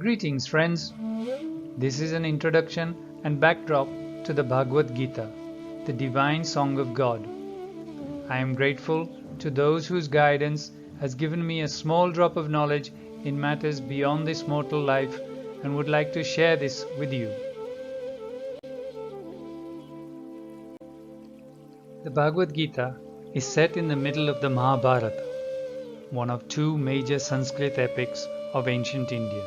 Greetings, friends. This is an introduction and backdrop to the Bhagwad Gita, the divine song of God. I am grateful to those whose guidance has given me a small drop of knowledge in matters beyond this mortal life and would like to share this with you. The Bhagwad Gita is set in the middle of the Mahabharata, one of two major Sanskrit epics of ancient India.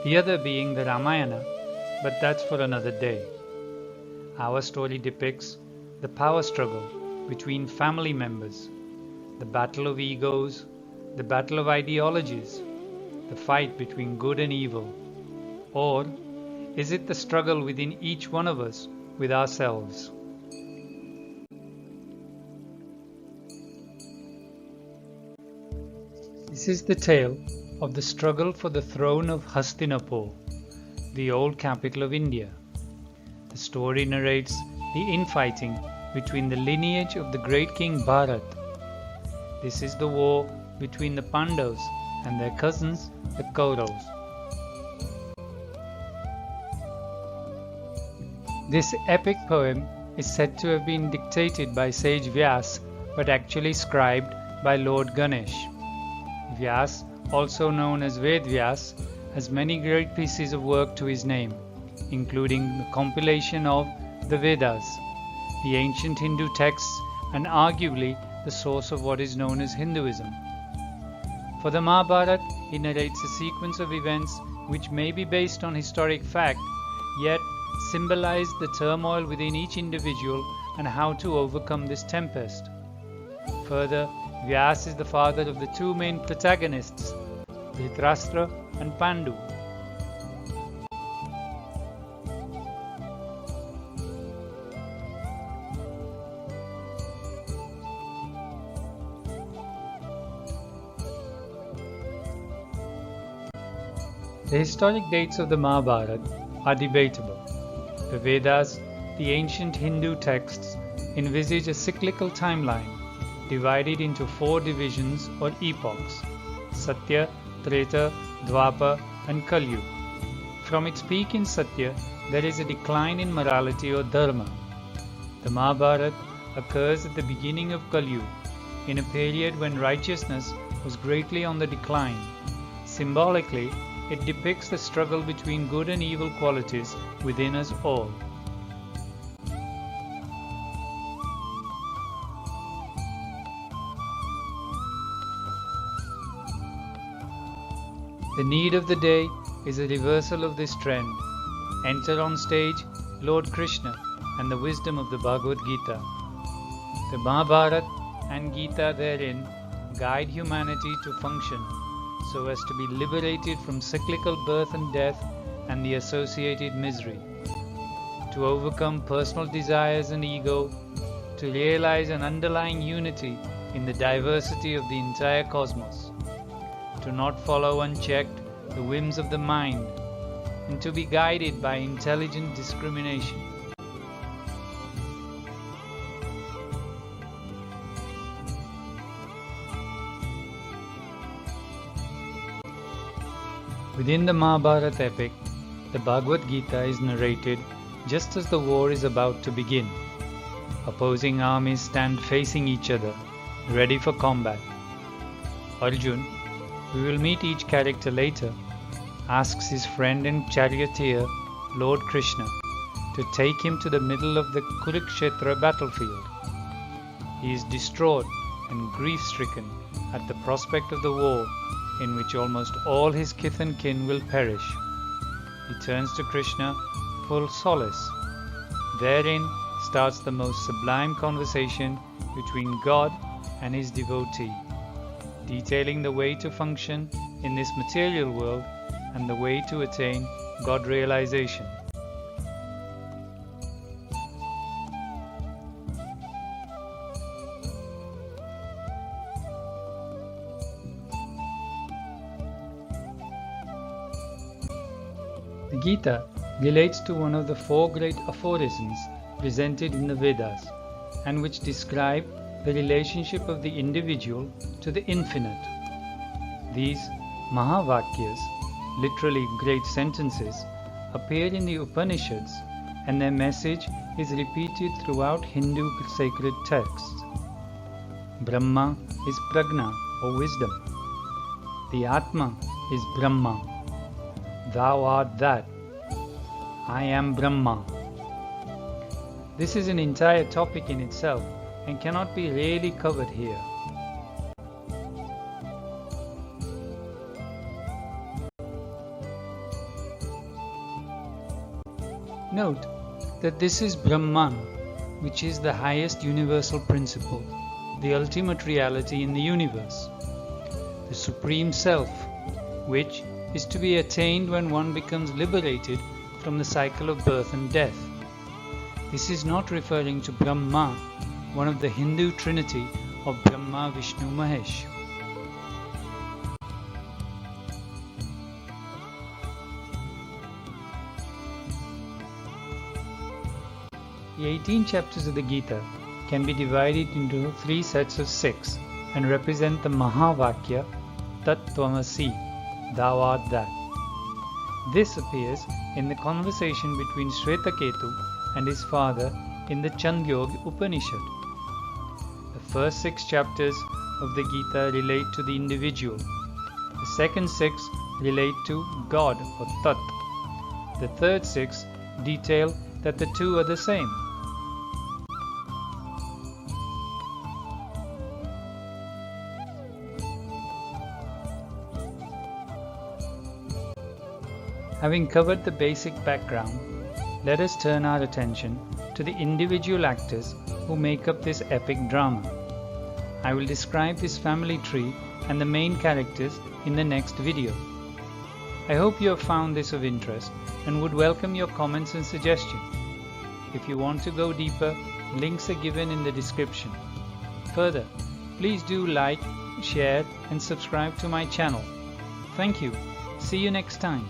The other being the Ramayana, but that's for another day. Our story depicts the power struggle between family members, the battle of egos, the battle of ideologies, the fight between good and evil, or is it the struggle within each one of us with ourselves? This is the tale of the struggle for the throne of Hastinapur, the old capital of India. The story narrates the infighting between the lineage of the great king Bharat. This is the war between the Pandavas and their cousins, the Kauravas. This epic poem is said to have been dictated by sage Vyas, but actually scribed by Lord Ganesh. Vyas, also known as Ved Vyas, has many great pieces of work to his name, including the compilation of the Vedas, the ancient Hindu texts and arguably the source of what is known as Hinduism. For the Mahabharata, he narrates a sequence of events which may be based on historic fact, yet symbolize the turmoil within each individual and how to overcome this tempest. Further, Vyas is the father of the two main protagonists, Dhritarashtra and Pandu. The historic dates of the Mahabharata are debatable. The Vedas, the ancient Hindu texts, envisage a cyclical timeline divided into four divisions or epochs: Satya, Treta, Dwapar and Kali. From its peak in Satya, there is a decline in morality or dharma. The Mahabharata occurs at the beginning of Kali, in a period when righteousness was greatly on the decline. Symbolically, it depicts the struggle between good and evil qualities within us all. The need of the day is a reversal of this trend. Enter on stage Lord Krishna and the wisdom of the Bhagwad Gita. The Mahabharata and Gita therein guide humanity to function so as to be liberated from cyclical birth and death and the associated misery, to overcome personal desires and ego, to realize an underlying unity in the diversity of the entire cosmos, to not follow unchecked the whims of the mind, and to be guided by intelligent discrimination. Within the Mahabharata epic, the Bhagwad Gita is narrated just as the war is about to begin. Opposing armies stand facing each other, ready for combat. Arjun, we will meet each character later, asks his friend and charioteer, Lord Krishna, to take him to the middle of the Kurukshetra battlefield. He is distraught and grief-stricken at the prospect of the war in which almost all his kith and kin will perish. He turns to Krishna full solace. Therein starts the most sublime conversation between God and his devotee, detailing the way to function in this material world and the way to attain God realization. The Gita relates to one of the four great aphorisms presented in the Vedas and which describe the relationship of the individual to the infinite. These Mahavakyas literally great sentences, appear in the Upanishads, and their message is repeated throughout Hindu sacred texts. Brahma is prajna, or wisdom. The Atma is Brahma. Thou art that. I am Brahma. This is an entire topic in itself and cannot be really covered here. Note that this is Brahman, which is the highest universal principle, the ultimate reality in the universe, the Supreme Self, which is to be attained when one becomes liberated from the cycle of birth and death. This is not referring to Brahma, one of the Hindu trinity of Brahma, Vishnu, Mahesh. The 18 chapters of the Gita can be divided into 3 sets of 6 and represent the Mahavakya, Tat Tvamasi, Thou art that. This appears in the conversation between Shvetaketu and his father in the Chandogya Upanishad. The first 6 chapters of the Gita relate to the individual. The second 6 relate to God or Tat. The third 6 detail that the two are the same. Having covered the basic background, let us turn our attention to the individual actors who make up this epic drama. I will describe this family tree and the main characters in the next video. I hope you have found this of interest and would welcome your comments and suggestions. If you want to go deeper, links are given in the description. Further, please do like, share and subscribe to my channel. Thank you. See you next time.